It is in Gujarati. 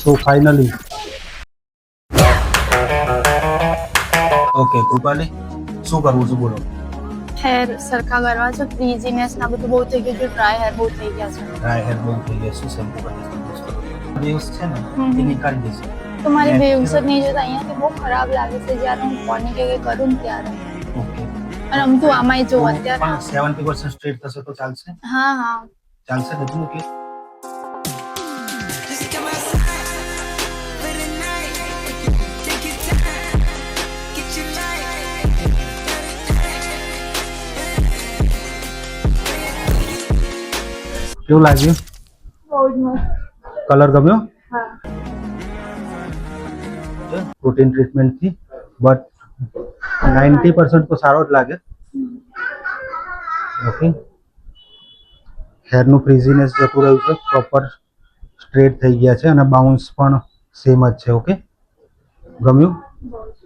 સો ફાઇનલી ઓકે કૃપાલી શું કરવું છે બોલો. હેર સરખા કરવા છે, ફ્રીઝીનેસ ના બધું બહુ થઈ ગયું છે, ડ્રાય હેર બહુ થઈ ગયા છે. ડ્રાય હેર બહુ થઈ ગયા છે, શેમ્પુ કન્ડિશનર યુઝ કરો. વેવ્સ છે ને એ નીકાળી દેશે. તો મારી વેવ્સ જ નહીં જોતા, અહીંયાથી બહુ ખરાબ લાગે છે જ્યારે હું કોની કે કરું ને ત્યારે. ઓકે અને આમ તું આમાંય જો અત્યારે પણ 70% સ્ટ્રેટ થશે તો ચાલશે. હા હા ચાલશે બધું ઓકે. કેવું લાગ્યું? બહુ જ મસ્ત. કલર ગમ્યો? હા પ્રોટીન ટ્રીટમેન્ટથી બટ 90% તો સારો જ લાગે. ઓકે હેરનું ફ્રીઝીનેસ જતું રહ્યું છે, પ્રોપર સ્ટ્રેટ થઈ ગયા છે અને બાઉન્સ પણ સેમ જ છે. ઓકે ગમ્યું? બહુ જ.